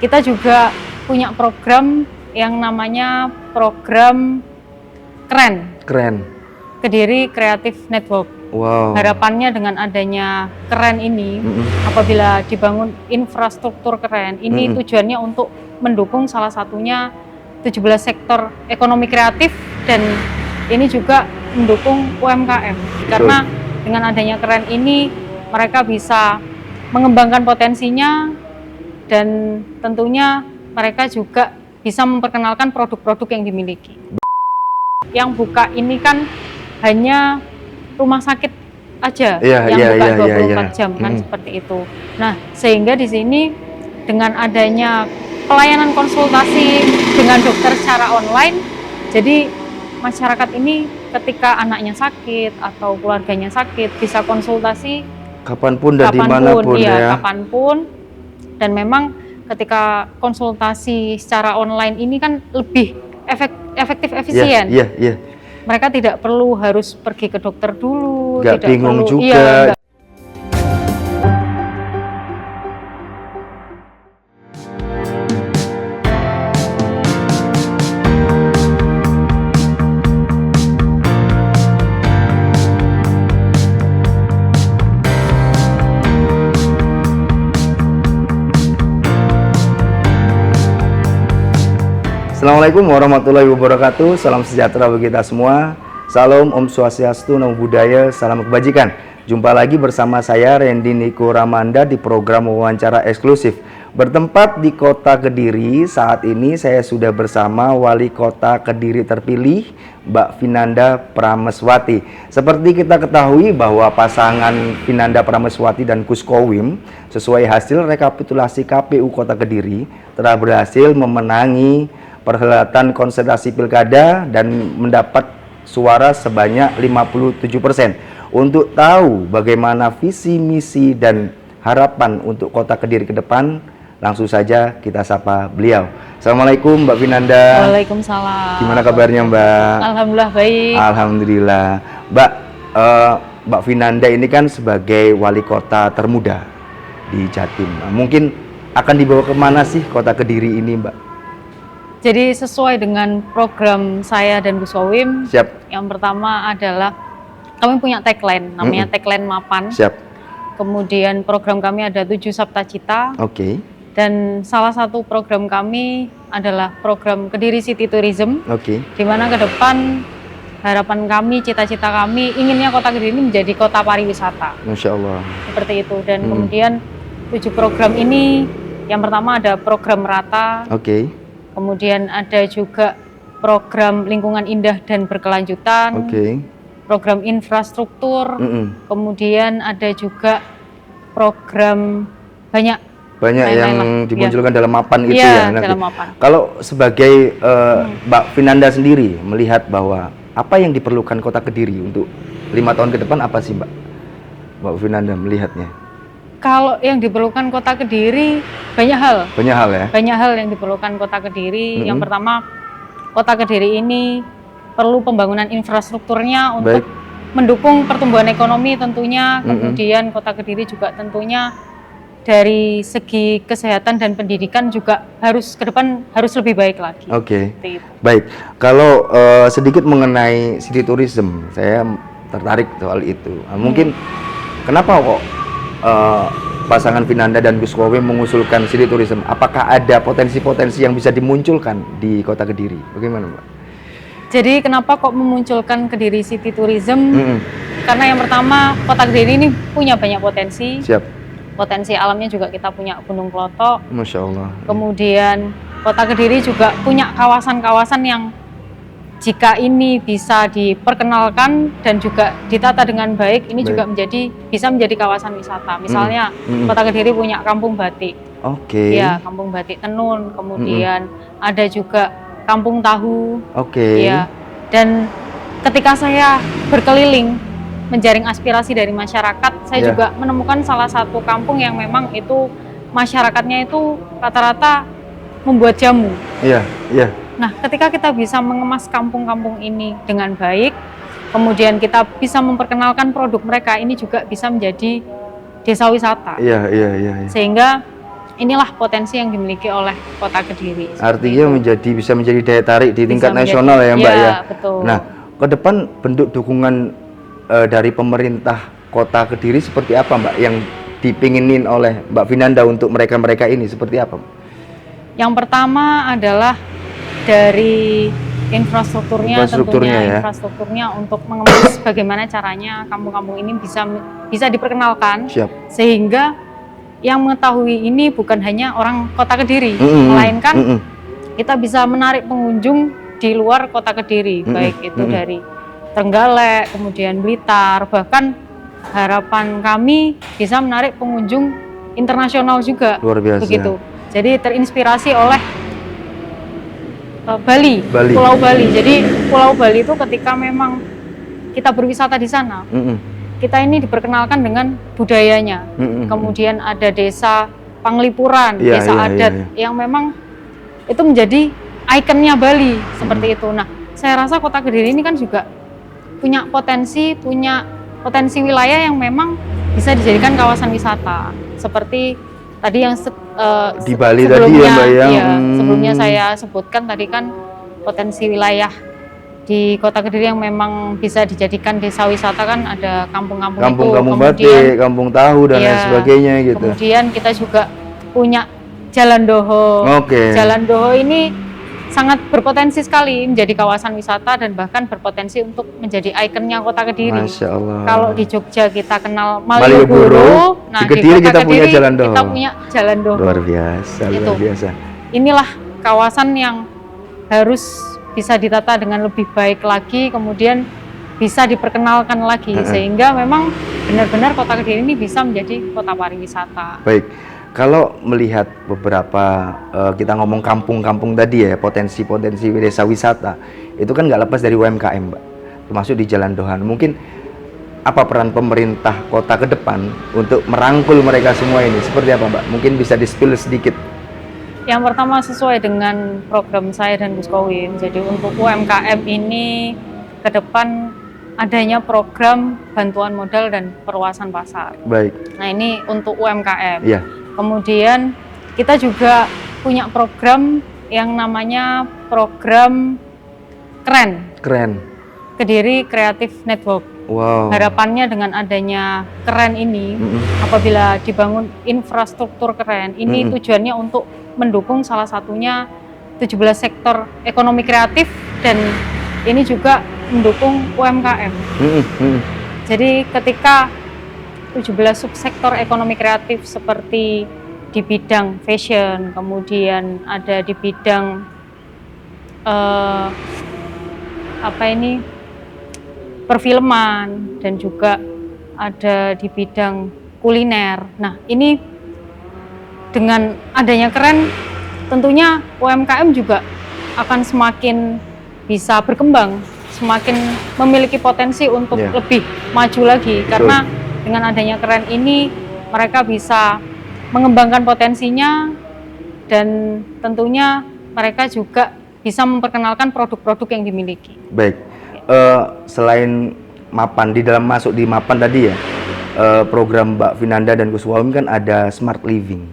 kita juga punya program yang namanya program Keren. Kediri Creative Network. Wow. Harapannya dengan adanya Keren ini, apabila dibangun infrastruktur Keren, ini tujuannya untuk mendukung salah satunya 17 sektor ekonomi kreatif, dan ini juga mendukung UMKM. Karena dengan adanya Keren ini, mereka bisa mengembangkan potensinya, dan tentunya mereka juga bisa memperkenalkan produk-produk yang dimiliki. Yang buka ini kan hanya rumah sakit aja yang buka 24 jam kan, seperti itu. Nah, sehingga di sini dengan adanya pelayanan konsultasi dengan dokter secara online, jadi masyarakat ini ketika anaknya sakit atau keluarganya sakit bisa konsultasi kapanpun dan dimanapun ya. Kapanpun. Dan memang ketika konsultasi secara online ini kan lebih efektif, efisien. Mereka tidak perlu harus pergi ke dokter dulu, tidak bingung perlu, juga. Assalamualaikum warahmatullahi wabarakatuh. Salam sejahtera bagi kita semua. Salam, Om Swastiastu, Namo Buddhaya, salam kebajikan. Jumpa lagi bersama saya Randy Niko Ramanda di program wawancara eksklusif. Bertempat di Kota Kediri, saat ini saya sudah bersama Wali Kota Kediri terpilih, Mbak Vinanda Prameswati. Seperti kita ketahui bahwa pasangan Vinanda Prameswati dan Kuskowim sesuai hasil rekapitulasi KPU Kota Kediri telah berhasil memenangi perhelatan konsentrasi pilkada dan mendapat suara sebanyak 57%. Untuk tahu bagaimana visi, misi, dan harapan untuk Kota Kediri ke depan, langsung saja kita sapa beliau. Assalamualaikum Mbak Vinanda. Waalaikumsalam. Gimana kabarnya Mbak? Alhamdulillah baik. Alhamdulillah. Mbak Vinanda ini kan sebagai wali kota termuda di Jatim. Mungkin akan dibawa kemana sih Kota Kediri ini Mbak? Jadi sesuai dengan program saya dan Gus Wawim, yang pertama adalah kami punya tagline, namanya tagline Mapan. Kemudian program kami ada 7 Sabta Cita. Dan salah satu program kami adalah program Kediri City Tourism. Di mana ke depan harapan kami, cita-cita kami, inginnya Kota Kediri ini menjadi kota pariwisata. Masya Allah. Seperti itu. Dan kemudian 7 program ini, yang pertama ada program Rata. Kemudian ada juga program lingkungan indah dan berkelanjutan, program infrastruktur, kemudian ada juga program banyak yang dimunculkan dalam Mapan itu ya. Dalam Mapan. Kalau sebagai Mbak Vinanda sendiri melihat bahwa apa yang diperlukan Kota Kediri untuk 5 tahun ke depan, apa sih Mbak Vinanda melihatnya? Kalau yang diperlukan Kota Kediri banyak hal ya. Banyak hal yang diperlukan Kota Kediri. Yang pertama, Kota Kediri ini perlu pembangunan infrastrukturnya untuk mendukung pertumbuhan ekonomi tentunya. Kemudian Kota Kediri juga tentunya dari segi kesehatan dan pendidikan juga harus ke depan harus lebih baik lagi. Baik. Kalau sedikit mengenai city tourism, saya tertarik soal itu. Mungkin kenapa kok pasangan Vinanda dan Gus Wawim mengusulkan city tourism? Apakah ada potensi-potensi yang bisa dimunculkan di Kota Kediri? Bagaimana Mbak? Jadi kenapa kok memunculkan Kediri City Tourism? Karena yang pertama, Kota Kediri ini punya banyak potensi. Potensi alamnya juga kita punya Gunung Klotok. Masya Allah. Kemudian Kota Kediri juga punya kawasan-kawasan yang jika ini bisa diperkenalkan dan juga ditata dengan baik, ini juga bisa menjadi kawasan wisata. Misalnya Kota Kediri punya Kampung Batik. Ya, Kampung Batik Tenun. Kemudian ada juga Kampung Tahu. Ya. Dan ketika saya berkeliling menjaring aspirasi dari masyarakat, saya juga menemukan salah satu kampung yang memang itu masyarakatnya itu rata-rata membuat jamu. Nah, ketika kita bisa mengemas kampung-kampung ini dengan baik, kemudian kita bisa memperkenalkan produk mereka, ini juga bisa menjadi desa wisata. Sehingga inilah potensi yang dimiliki oleh Kota Kediri. Artinya bisa menjadi daya tarik di tingkat Bisa nasional ya Mbak ya. Betul. Nah, ke depan bentuk dukungan dari pemerintah Kota Kediri seperti apa Mbak yang dipinginin oleh Mbak Vinanda untuk mereka-mereka ini seperti apa? Yang pertama adalah dari infrastrukturnya tentunya infrastrukturnya untuk mengemas bagaimana caranya kampung-kampung ini bisa diperkenalkan. Siap. Sehingga yang mengetahui ini bukan hanya orang Kota Kediri, melainkan kita bisa menarik pengunjung di luar Kota Kediri, baik itu dari Trenggalek, kemudian Blitar, bahkan harapan kami bisa menarik pengunjung internasional juga. Luar biasa. Begitu. Jadi terinspirasi oleh Bali, Pulau Bali. Jadi Pulau Bali itu ketika memang kita berwisata di sana, kita ini diperkenalkan dengan budayanya. Kemudian ada desa Panglipuran, desa adat yang memang itu menjadi ikonnya Bali seperti itu. Nah, saya rasa Kota Kediri ini kan juga punya potensi wilayah yang memang bisa dijadikan kawasan wisata. Seperti tadi yang di Bali tadi ya Mbak ya. Sebelumnya saya sebutkan tadi kan potensi wilayah di Kota Kediri yang memang bisa dijadikan desa wisata kan ada kampung-kampung batik, kampung tahu dan lain sebagainya gitu. Kemudian kita juga punya Jalan Doho. Jalan Doho ini sangat berpotensi sekali menjadi kawasan wisata dan bahkan berpotensi untuk menjadi ikonnya Kota Kediri. Masya Allah. Kalau di Jogja kita kenal Malioboro, nah di Kediri kita punya Jalan Doho. Kita punya Jalan Doho. Luar biasa, luar biasa. Inilah kawasan yang harus bisa ditata dengan lebih baik lagi, kemudian bisa diperkenalkan lagi, sehingga memang benar-benar Kota Kediri ini bisa menjadi kota pariwisata. Baik, kalau melihat beberapa kita ngomong kampung-kampung tadi ya, potensi-potensi desa wisata, itu kan nggak lepas dari UMKM Mbak, termasuk di Jalan Dohan. Mungkin apa peran pemerintah kota ke depan untuk merangkul mereka semua ini? Seperti apa Mbak? Mungkin bisa di-spill sedikit. Yang pertama sesuai dengan program saya dan Gus Kowin. Jadi untuk UMKM ini ke depan adanya program bantuan modal dan perluasan pasar. Baik. Nah ini untuk UMKM. Iya. Kemudian kita juga punya program yang namanya program Keren. Kediri Creative Network. Wow. Harapannya dengan adanya Keren ini, apabila dibangun infrastruktur Keren, ini tujuannya untuk mendukung salah satunya 17 sektor ekonomi kreatif dan ini juga mendukung UMKM. Jadi ketika 17 subsektor ekonomi kreatif seperti di bidang fashion, kemudian ada di bidang perfilman dan juga ada di bidang kuliner. Nah, ini dengan adanya Keren, tentunya UMKM juga akan semakin bisa berkembang, semakin memiliki potensi untuk lebih maju lagi. Karena dengan adanya Keren ini, mereka bisa mengembangkan potensinya dan tentunya mereka juga bisa memperkenalkan produk-produk yang dimiliki. Baik, selain Mapan, masuk di Mapan tadi ya, program Mbak Vinanda dan Gus Wawim kan ada Smart Living.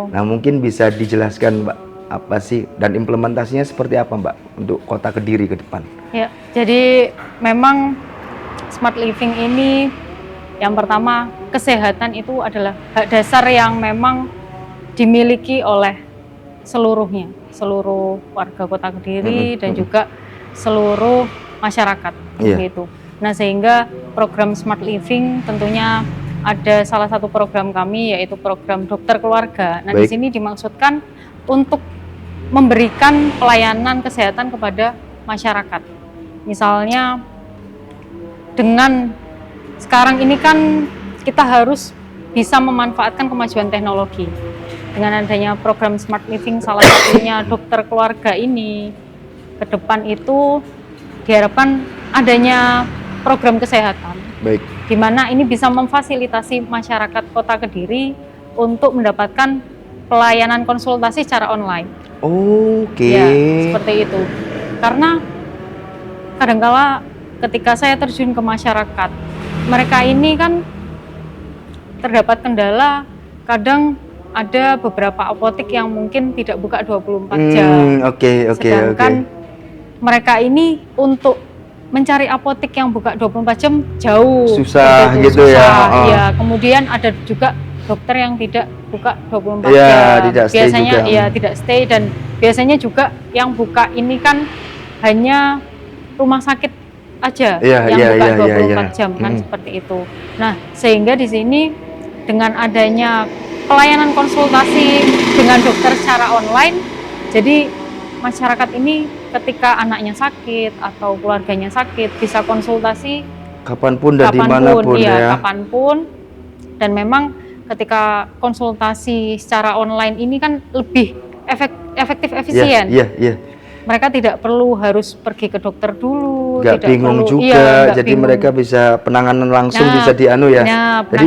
Nah mungkin bisa dijelaskan Mbak apa sih dan implementasinya seperti apa Mbak untuk Kota Kediri ke depan? Ya, jadi memang Smart Living ini yang pertama kesehatan itu adalah hak dasar yang memang dimiliki oleh seluruh warga Kota Kediri dan juga seluruh masyarakat begitu. Nah, sehingga program Smart Living tentunya ada salah satu program kami yaitu program dokter keluarga. Nah, di sini dimaksudkan untuk memberikan pelayanan kesehatan kepada masyarakat. Misalnya dengan sekarang ini kan kita harus bisa memanfaatkan kemajuan teknologi. Dengan adanya program Smart Living salah satunya dokter keluarga ini, ke depan itu diharapkan adanya program kesehatan, di mana ini bisa memfasilitasi masyarakat Kota Kediri untuk mendapatkan pelayanan konsultasi secara online. Ya, seperti itu. Karena kadangkala ketika saya terjun ke masyarakat, mereka ini kan terdapat kendala, kadang ada beberapa apotek yang mungkin tidak buka 24 jam. Sedangkan mereka ini untuk mencari apotek yang buka 24 jam jauh. Susah gitu susah. ya. Ya, kemudian ada juga dokter yang tidak buka 24 ya, jam. Tidak biasanya juga. Ya tidak stay, dan biasanya juga yang buka ini kan hanya rumah sakit aja yang buka 24 jam kan seperti itu. Nah, sehingga di sini dengan adanya pelayanan konsultasi dengan dokter secara online, jadi masyarakat ini ketika anaknya sakit atau keluarganya sakit bisa konsultasi kapanpun dan dimanapun kapanpun. Dan memang ketika konsultasi secara online ini kan lebih efektif, efisien. Mereka tidak perlu harus pergi ke dokter dulu, tidak bingung juga, jadi bingung. Mereka bisa penanganan langsung, bisa jadi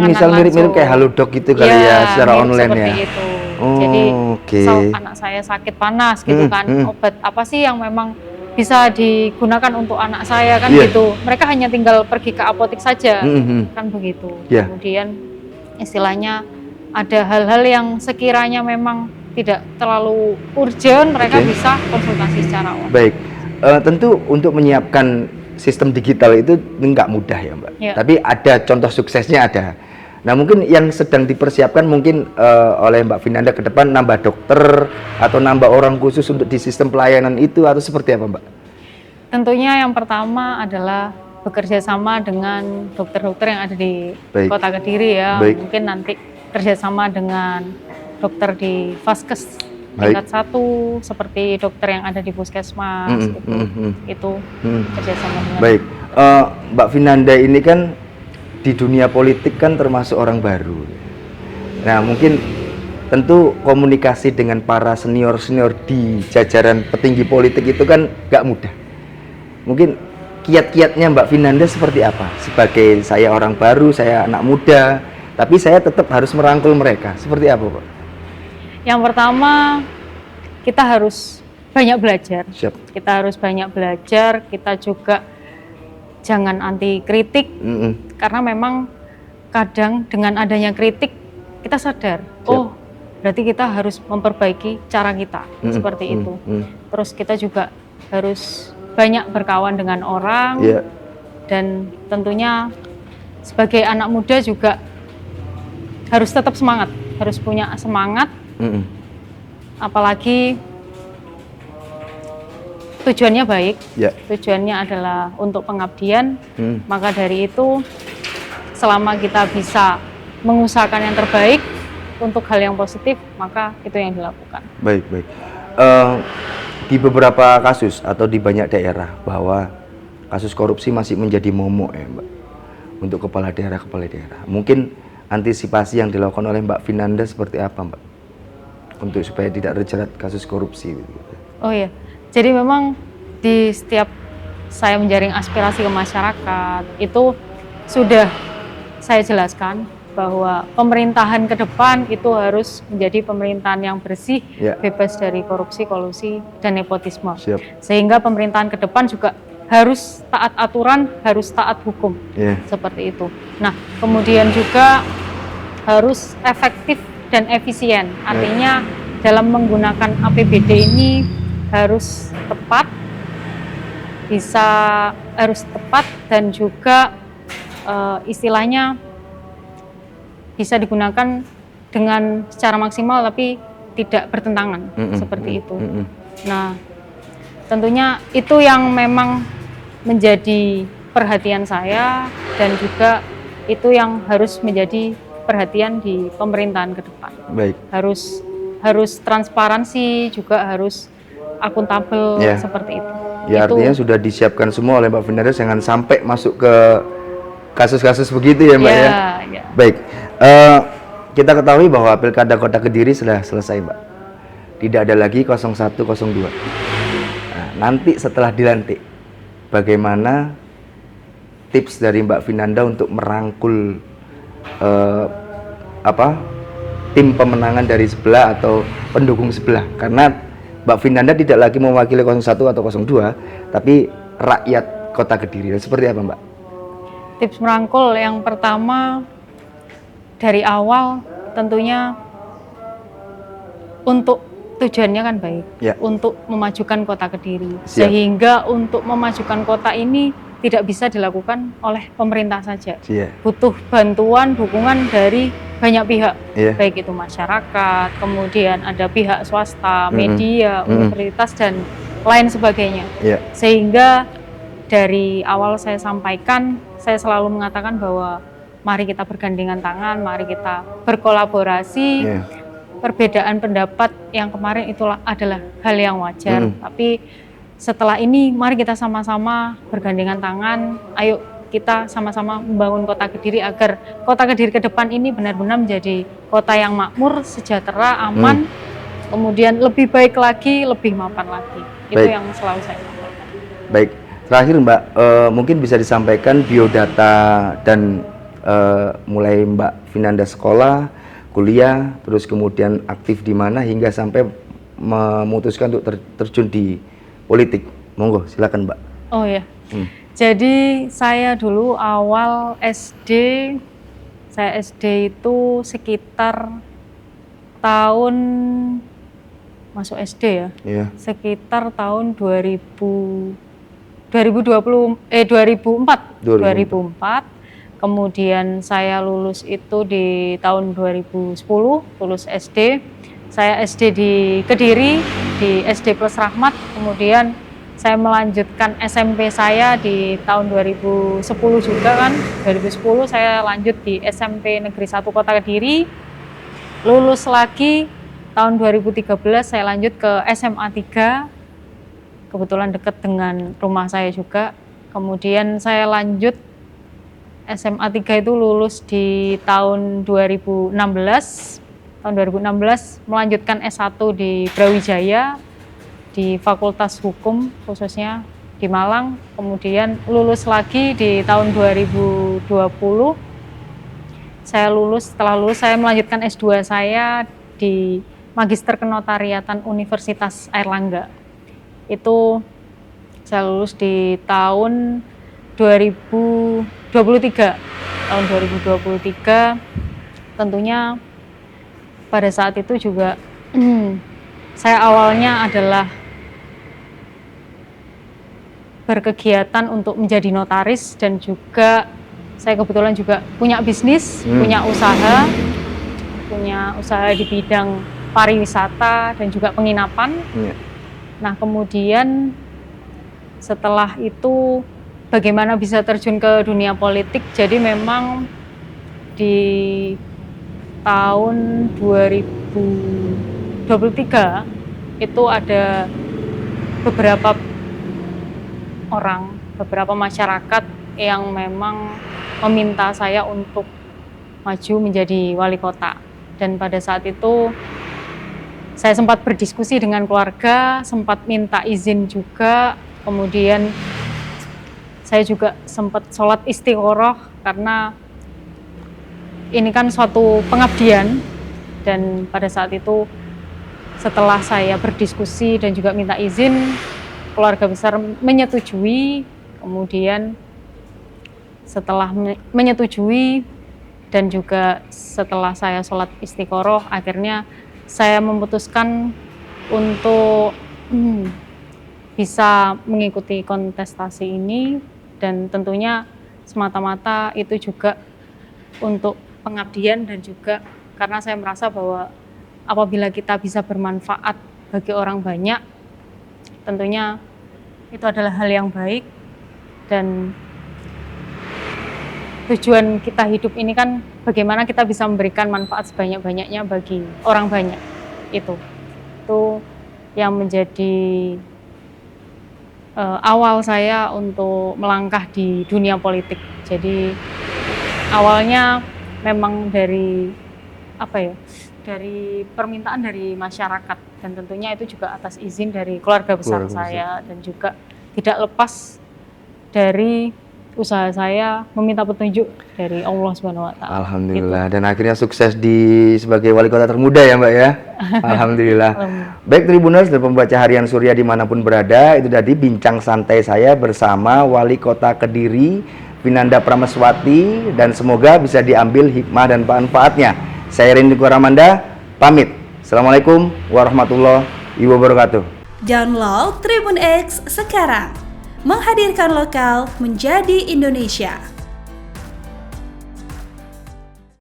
misal mirip-mirip kayak Halodoc gitu kali ya, secara online ya. Itu. Jadi misal anak saya sakit panas gitu kan, obat apa sih yang memang bisa digunakan untuk anak saya kan gitu. Mereka hanya tinggal pergi ke apotek saja, kan begitu. Kemudian istilahnya ada hal-hal yang sekiranya memang tidak terlalu urgent, mereka bisa konsultasi secara online. Baik, tentu untuk menyiapkan sistem digital itu nggak mudah ya Mbak. Tapi ada contoh suksesnya ada. Nah mungkin yang sedang dipersiapkan mungkin oleh Mbak Vinanda ke depan nambah dokter atau nambah orang khusus untuk di sistem pelayanan itu atau seperti apa Mbak? Tentunya yang pertama adalah bekerja sama dengan dokter-dokter yang ada di Kota Kediri ya. Mungkin nanti kerjasama dengan dokter di Vaskes tingkat 1 seperti dokter yang ada di Puskesmas itu kerjasama dengan. Baik, Mbak Vinanda ini kan di dunia politik kan termasuk orang baru. Nah mungkin tentu komunikasi dengan para senior-senior di jajaran petinggi politik itu kan nggak mudah. Mungkin kiat-kiatnya Mbak Vinanda seperti apa? Sebagai saya orang baru, saya anak muda, tapi saya tetap harus merangkul mereka. Seperti apa Pak? Yang pertama, kita harus banyak belajar. Kita harus banyak belajar, kita juga jangan anti kritik, karena memang kadang dengan adanya kritik, kita sadar, oh berarti kita harus memperbaiki cara kita, seperti itu. Terus kita juga harus banyak berkawan dengan orang, dan tentunya sebagai anak muda juga harus tetap semangat, harus punya semangat. Apalagi tujuannya baik, tujuannya adalah untuk pengabdian, maka dari itu selama kita bisa mengusahakan yang terbaik untuk hal yang positif, maka itu yang dilakukan. Baik. Di beberapa kasus atau di banyak daerah bahwa kasus korupsi masih menjadi momok ya Mbak, untuk kepala daerah. Mungkin antisipasi yang dilakukan oleh Mbak Vinanda seperti apa Mbak, untuk supaya tidak terjerat kasus korupsi? Oh iya, jadi memang di setiap saya menjaring aspirasi ke masyarakat itu sudah saya jelaskan bahwa pemerintahan ke depan itu harus menjadi pemerintahan yang bersih, bebas dari korupsi, kolusi, dan nepotisme. Sehingga pemerintahan ke depan juga harus taat aturan, harus taat hukum, seperti itu. Nah, kemudian juga harus efektif dan efisien. Artinya dalam menggunakan APBD ini harus tepat, harus tepat, dan juga istilahnya bisa digunakan dengan secara maksimal tapi tidak bertentangan, seperti itu. Nah, tentunya itu yang memang menjadi perhatian saya, dan juga itu yang harus menjadi perhatian di pemerintahan ke depan. Harus transparansi, juga harus akuntabel, seperti itu. Ya, artinya sudah disiapkan semua oleh Mbak Vinanda, jangan sampai masuk ke kasus-kasus begitu ya Mbak ya. Baik, kita ketahui bahwa Pilkada Kota Kediri sudah selesai Mbak. Tidak ada lagi 01, 02. Nah, nanti setelah dilantik, bagaimana tips dari Mbak Vinanda untuk merangkul tim pemenangan dari sebelah atau pendukung sebelah? Karena Mbak Vinanda tidak lagi mewakili 01 atau 02, tapi rakyat Kota Kediri. Seperti apa Mbak? Tips merangkul yang pertama, dari awal tentunya untuk tujuannya kan baik, Ya. untuk memajukan kota Kediri. Siap. Sehingga untuk memajukan kota ini tidak bisa dilakukan oleh pemerintah saja. Iya. Butuh bantuan, dukungan dari banyak pihak, Iya. baik itu masyarakat, kemudian ada pihak swasta, media, universitas, dan lain sebagainya. Iya. Sehingga dari awal saya sampaikan, saya selalu mengatakan bahwa mari kita bergandengan tangan, mari kita berkolaborasi. Iya. Perbedaan pendapat yang kemarin itulah adalah hal yang wajar, tapi setelah ini mari kita sama-sama bergandengan tangan, ayo kita sama-sama membangun kota Kediri agar kota Kediri ke depan ini benar-benar menjadi kota yang makmur, sejahtera, aman, kemudian lebih baik lagi, lebih mapan lagi. Itu Baik. yang selalu saya sampaikan. Baik, terakhir Mbak, mungkin bisa disampaikan biodata dan mulai Mbak Vinanda sekolah, kuliah, terus kemudian aktif di mana hingga sampai memutuskan untuk terjun di politik. Monggo, silakan Mbak. Oh ya, jadi saya dulu awal SD, saya SD itu sekitar tahun masuk SD ya, Iya. sekitar tahun 2004. Kemudian saya lulus itu di tahun 2010, lulus SD. Saya SD di Kediri, di SD Plus Rahmat. Kemudian saya melanjutkan SMP saya di tahun 2010 juga kan. 2010 saya lanjut di SMP Negeri 1 Kota Kediri. Lulus lagi tahun 2013 saya lanjut ke SMA 3. Kebetulan dekat dengan rumah saya juga. Kemudian saya lanjut SMA 3 itu lulus di tahun 2016. Tahun 2016 melanjutkan S1 di Brawijaya di Fakultas Hukum khususnya di Malang. Kemudian lulus lagi di tahun 2020. Saya lulus, setelah lulus saya melanjutkan S2 saya di Magister Kenotariatan Universitas Airlangga. Itu saya lulus di tahun 2023. Tahun 2023 tentunya pada saat itu juga saya awalnya adalah berkegiatan untuk menjadi notaris dan juga saya kebetulan juga punya bisnis, punya usaha di bidang pariwisata dan juga penginapan. Nah, kemudian setelah itu bagaimana bisa terjun ke dunia politik. Jadi memang di tahun 2023 itu ada beberapa orang, beberapa masyarakat yang memang meminta saya untuk maju menjadi wali kota. Dan pada saat itu saya sempat berdiskusi dengan keluarga, sempat minta izin juga, kemudian saya juga sempat sholat istikharah karena ini kan suatu pengabdian. Dan pada saat itu setelah saya berdiskusi dan juga minta izin, keluarga besar menyetujui. Kemudian setelah menyetujui dan juga setelah saya sholat istikharah, akhirnya saya memutuskan untuk bisa mengikuti kontestasi ini. Dan tentunya semata-mata itu juga untuk pengabdian dan juga karena saya merasa bahwa apabila kita bisa bermanfaat bagi orang banyak, tentunya itu adalah hal yang baik. Dan tujuan kita hidup ini kan bagaimana kita bisa memberikan manfaat sebanyak-banyaknya bagi orang banyak. Itu yang menjadi awal saya untuk melangkah di dunia politik. Jadi awalnya memang dari dari permintaan dari masyarakat dan tentunya itu juga atas izin dari keluarga besar saya dan juga tidak lepas dari usaha saya meminta petunjuk dari Allah Subhanahu wa Ta'ala. Alhamdulillah. Dan akhirnya sukses sebagai wali kota termuda ya Mbak ya. Alhamdulillah. Baik Tribuners dan pembaca harian Surya dimanapun berada, itu tadi bincang santai saya bersama wali kota Kediri, Vinanda Prameswati, dan semoga bisa diambil hikmah dan manfaatnya. Saya Rendy Koramanda, pamit. Assalamualaikum warahmatullahi wabarakatuh. Download Tribun X sekarang. Menghadirkan lokal menjadi Indonesia.